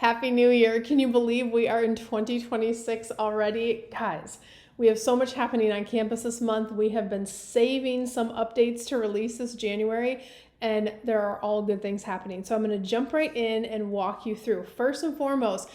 Happy New Year. Can you believe we are in 2026 already? Guys, we have so much happening on campus this month. We have been saving some updates to release this January, and there are all good things happening. So I'm going to jump right in and walk you through. First and foremost,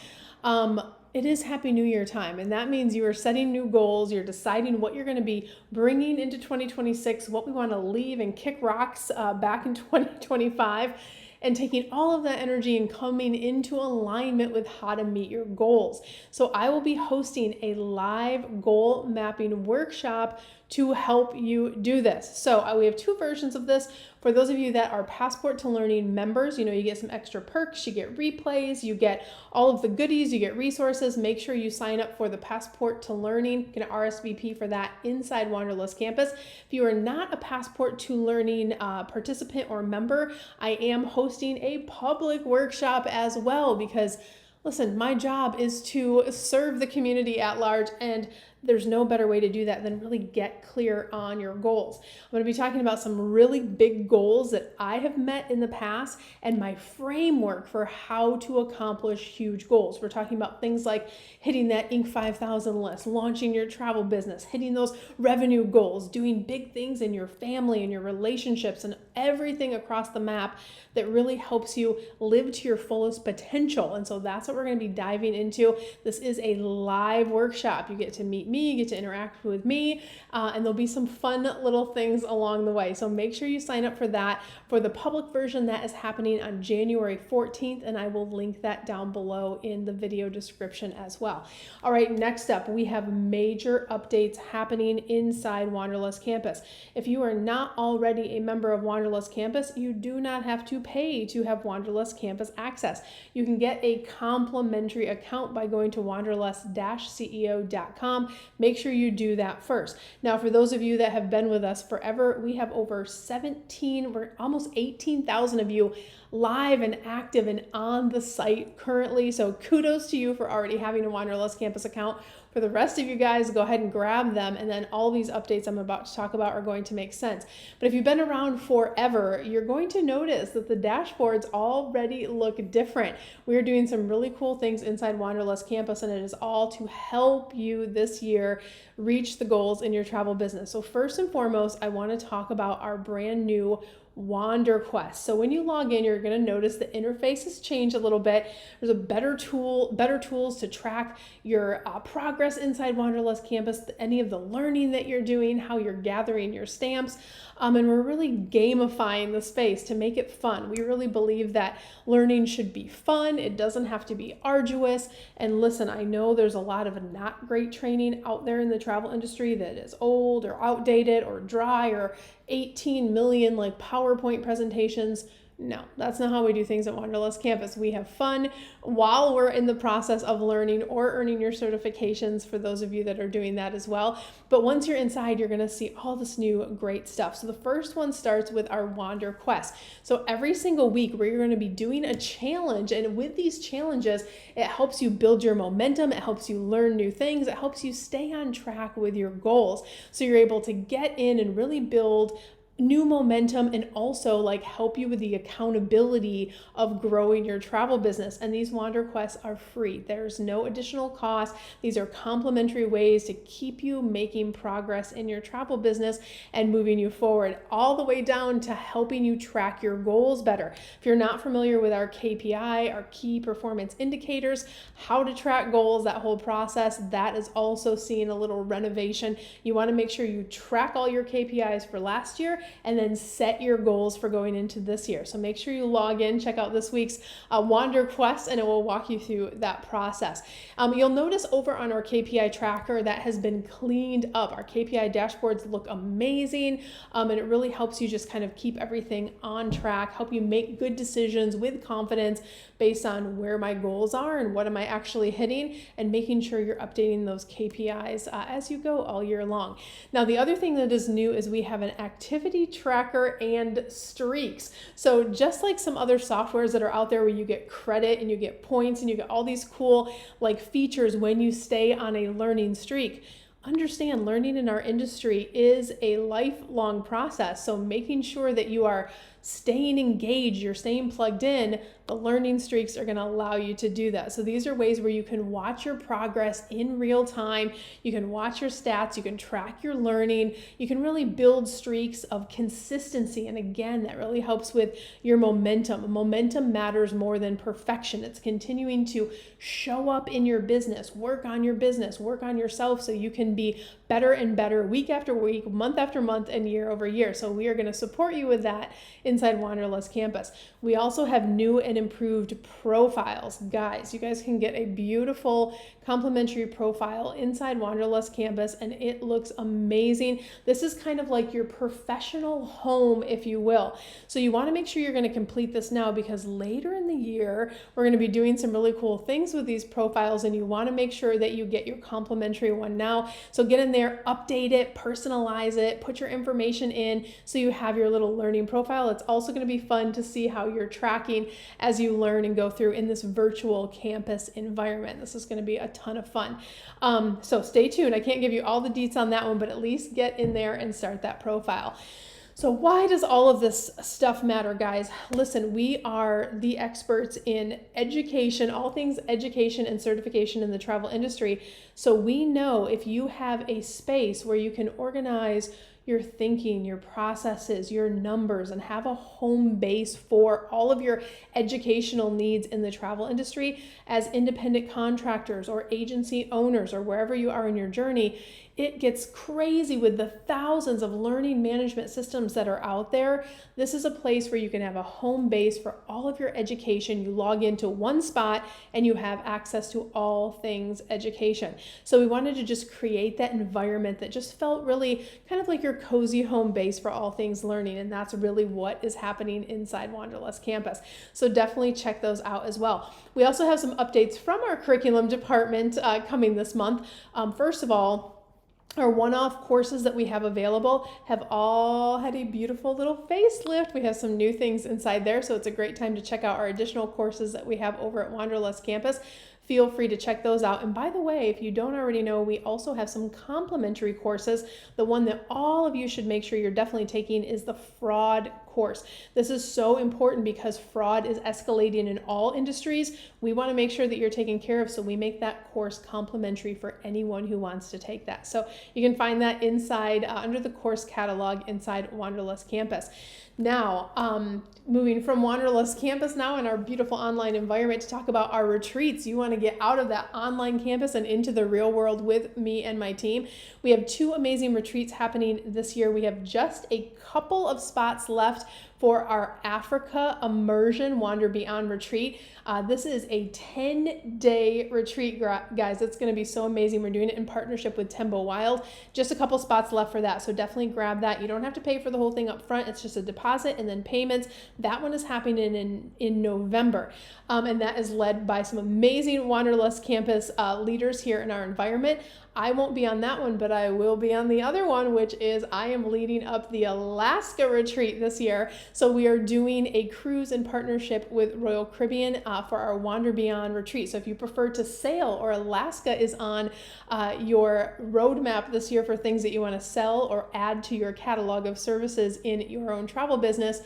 it is Happy New Year time, and that means you are setting new goals. You're deciding what you're going to be bringing into 2026, what we want to leave and kick rocks back in 2025. And taking all of that energy and coming into alignment with how to meet your goals. So I will be hosting a live goal mapping workshop to help you do this. So we have two versions of this. For those of you that are Passport to Learning members, you get some extra perks, you get replays, you get all of the goodies, you get resources. Make sure you sign up for the Passport to Learning. You can RSVP for that inside Wanderlust Campus. If you are not a Passport to Learning participant or member, I am hosting a public workshop as well because listen, my job is to serve the community at large, and there's no better way to do that than really get clear on your goals. I'm going to be talking about some really big goals that I have met in the past and my framework for how to accomplish huge goals. We're talking about things like hitting that Inc. 5000 list, launching your travel business, hitting those revenue goals, doing big things in your family and your relationships and everything across the map that really helps you live to your fullest potential. And so that's what we're going to be diving into. This is a live workshop. You get to meet me, you get to interact with me, and there'll be some fun little things along the way. So make sure you sign up for that. For the public version, that is happening on January 14th, and I will link that down below in the video description as well. All right, next up, we have major updates happening inside Wanderlust Campus. If you are not already a member of Wanderlust Campus, you do not have to pay to have Wanderlust Campus access. You can get a complimentary account by going to wanderlust-ceo.com. Make sure you do that first. Now, for those of you that have been with us forever, we have over 17, we're almost 18,000 of you live and active and on the site currently. So kudos to you for already having a Wanderlust Campus account. For the rest of you guys, go ahead and grab them, and then all these updates I'm about to talk about are going to make sense. But if you've been around forever, you're going to notice that the dashboards already look different. We are doing some really cool things inside Wanderlust Campus, and it is all to help you this year reach the goals in your travel business. So first and foremost, I want to talk about our brand new Wander Quest. So when you log in, you're going to notice the interface has changed a little bit. There's a better tools to track your progress inside Wanderlust Campus, any of the learning that you're doing, how you're gathering your stamps, and we're really gamifying the space to make it fun. We really believe that learning should be fun. It doesn't have to be arduous. And listen, I know there's a lot of not great training out there in the travel industry that is old or outdated or dry or 18 million like PowerPoint presentations. No, that's not how we do things at Wanderlust Campus. We have fun while we're in the process of learning or earning your certifications, for those of you that are doing that as well. But once you're inside, you're going to see all this new great stuff. So the first one starts with our Wander Quest. So every single week, we're going to be doing a challenge. And with these challenges, it helps you build your momentum. It helps you learn new things. It helps you stay on track with your goals. So you're able to get in and really build new momentum and also help you with the accountability of growing your travel business. And these Wander Quests are free. There's no additional cost. These are complimentary ways to keep you making progress in your travel business and moving you forward, all the way down to helping you track your goals better. If you're not familiar with our KPI, our key performance indicators, how to track goals, that whole process, that is also seeing a little renovation. You want to make sure you track all your KPIs for last year and then set your goals for going into this year. So make sure you log in, check out this week's Wander Quest, and it will walk you through that process. You'll notice over on our KPI tracker that has been cleaned up. Our KPI dashboards look amazing, and it really helps you just kind of keep everything on track, help you make good decisions with confidence based on where my goals are and what am I actually hitting, and making sure you're updating those KPIs as you go all year long. Now, the other thing that is new is we have an activity tracker and streaks. So just like some other softwares that are out there where you get credit and you get points and you get all these cool features when you stay on a learning streak, understand learning in our industry is a lifelong process. So making sure that you are staying engaged, you're staying plugged in, the learning streaks are going to allow you to do that. So these are ways where you can watch your progress in real time. You can watch your stats, you can track your learning, you can really build streaks of consistency. And again, that really helps with your momentum. Momentum matters more than perfection. It's continuing to show up in your business, work on yourself so you can be better and better week after week, month after month, and year over year. So we are going to support you with that inside Wanderlust Campus. We also have new and improved profiles. Guys, you guys can get a beautiful complimentary profile inside Wanderlust Campus, and it looks amazing. This is kind of like your professional home, if you will. So you want to make sure you're going to complete this now, because later in the year, we're going to be doing some really cool things with these profiles, and you want to make sure that you get your complimentary one now. So get in there, update it, personalize it, put your information in so you have your little learning profile. It's also going to be fun to see how you're tracking as you learn and go through in this virtual campus environment. This is going to be a ton of fun. So stay tuned. I can't give you all the deets on that one, but at least get in there and start that profile. So why does all of this stuff matter, guys? Listen, we are the experts in education, all things education and certification in the travel industry. So we know if you have a space where you can organize your thinking, your processes, your numbers, and have a home base for all of your educational needs in the travel industry as independent contractors or agency owners or wherever you are in your journey, it gets crazy with the thousands of learning management systems that are out there. This is a place where you can have a home base for all of your education. You log into one spot and you have access to all things education. So we wanted to just create that environment that just felt really kind of like your cozy home base for all things learning. And that's really what is happening inside Wanderlust Campus. So definitely check those out as well. We also have some updates from our curriculum department coming this month. First of all, our one-off courses that we have available have all had a beautiful little facelift. We have some new things inside there, so it's a great time to check out our additional courses that we have over at Wanderlust Campus. Feel free to check those out. And by the way, if you don't already know, we also have some complimentary courses. The one that all of you should make sure you're definitely taking is the fraud course. This is so important because fraud is escalating in all industries. We want to make sure that you're taken care of, so we make that course complimentary for anyone who wants to take that. So you can find that inside under the course catalog inside Wanderlust Campus. Now, moving from Wanderlust Campus now in our beautiful online environment to talk about our retreats. You want to get out of that online campus and into the real world with me and my team. We have 2 amazing retreats happening this year. We have just a couple of spots left for our Africa Immersion Wander Beyond retreat. This is a 10-day retreat, guys. It's going to be so amazing. We're doing it in partnership with Tembo Wild. Just a couple spots left for that, so definitely grab that. You don't have to pay for the whole thing up front. It's just a deposit and then payments. That one is happening in November, and that is led by some amazing Wanderlust Campus leaders here in our environment. I won't be on that one, but I will be on the other one, which is I am leading up the Alaska retreat this year. So we are doing a cruise in partnership with Royal Caribbean for our Wander Beyond retreat. So if you prefer to sail or Alaska is on your roadmap this year for things that you want to sell or add to your catalog of services in your own travel business,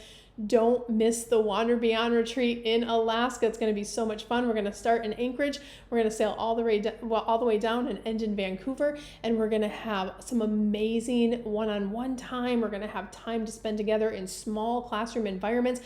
don't miss the Wander Beyond retreat in Alaska. It's going to be so much fun. We're going to start in Anchorage. We're going to sail all the way down and end in Vancouver. And we're going to have some amazing one-on-one time. We're going to have time to spend together in small classroom environments.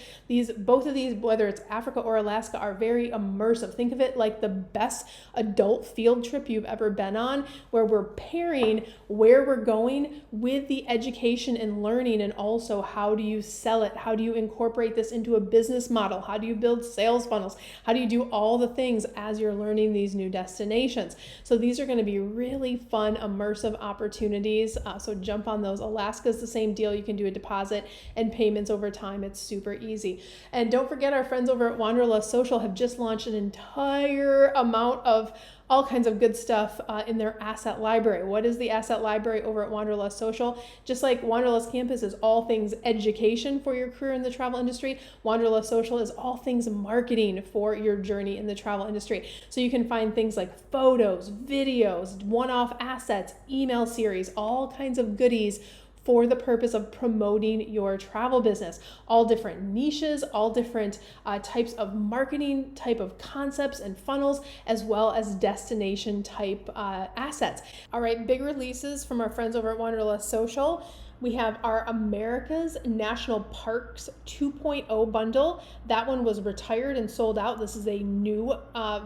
Both of these, whether it's Africa or Alaska, are very immersive. Think of it like the best adult field trip you've ever been on, where we're pairing where we're going with the education and learning, and also how do you sell it? How do you incorporate this into a business model? How do you build sales funnels? How do you do all the things as you're learning these new destinations? So these are going to be really fun, immersive opportunities. So jump on those. Alaska's the same deal. You can do a deposit and payments over time. It's super easy. And don't forget, our friends over at Wanderlust Social have just launched an entire amount of all kinds of good stuff in their asset library. What is the asset library over at Wanderlust Social? Just like Wanderlust Campus is all things education for your career in the travel industry, Wanderlust Social is all things marketing for your journey in the travel industry. So you can find things like photos, videos, one-off assets, email series, all kinds of goodies for the purpose of promoting your travel business. All different niches, all different types of marketing, type of concepts and funnels, as well as destination type assets. All right, big releases from our friends over at Wanderlust Social. We have our America's National Parks 2.0 bundle. That one was retired and sold out. This is a new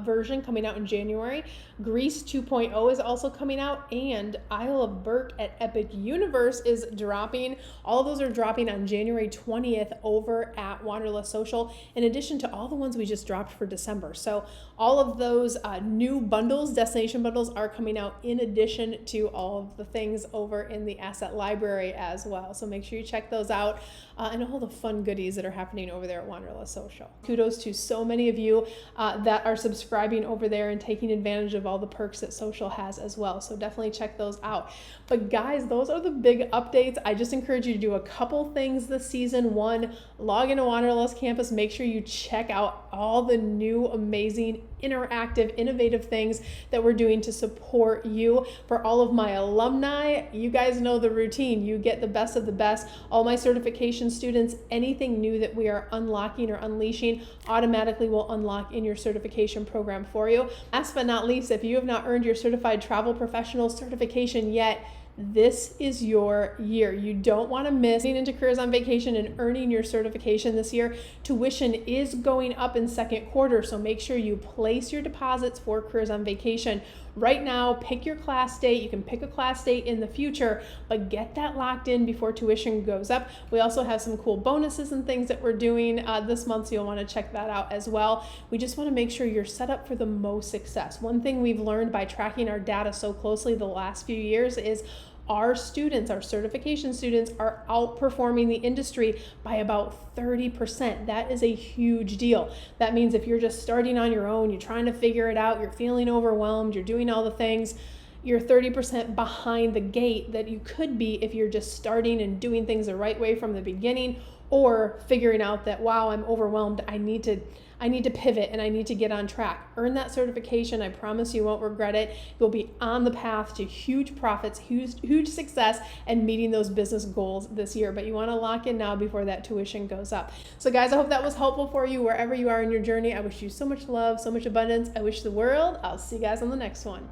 version coming out in January. Greece 2.0 is also coming out, and Isle of Burke at Epic Universe is dropping. All of those are dropping on January 20th over at Wanderlust Social, in addition to all the ones we just dropped for December. So all of those new bundles, destination bundles, are coming out in addition to all of the things over in the asset library as well. So make sure you check those out and all the fun goodies that are happening over there at Wanderlust Social. Kudos to so many of you that are subscribing over there and taking advantage of all the perks that social has as well. So definitely check those out. But guys, those are the big updates. I just encourage you to do a couple things this season. One, log into Wanderlust Campus. Make sure you check out all the new, amazing, interactive, innovative things that we're doing to support you. For all of my alumni, you guys know the routine. You get the best of the best. All my certification students, anything new that we are unlocking or unleashing automatically will unlock in your certification program for you. Last but not least, if you have not earned your certified travel professional certification yet, this is your year. You don't want to miss getting into Careers on Vacation and earning your certification this year. Tuition is going up in second quarter, so make sure you place your deposits for Careers on Vacation. Right now, pick your class date. You can pick a class date in the future, but get that locked in before tuition goes up. We also have some cool bonuses and things that we're doing this month, so you'll want to check that out as well. We just want to make sure you're set up for the most success. One thing we've learned by tracking our data so closely the last few years is our students, our certification students, are outperforming the industry by about 30%. That is a huge deal. That means if you're just starting on your own, you're trying to figure it out, you're feeling overwhelmed, you're doing all the things, you're 30% behind the gate that you could be if you're just starting and doing things the right way from the beginning, or figuring out that, wow, I'm overwhelmed, I need to pivot and I need to get on track. Earn that certification. I promise you won't regret it. You'll be on the path to huge profits, huge success, and meeting those business goals this year. But you want to lock in now before that tuition goes up. So guys, I hope that was helpful for you wherever you are in your journey. I wish you so much love, so much abundance. I wish the world. I'll see you guys on the next one.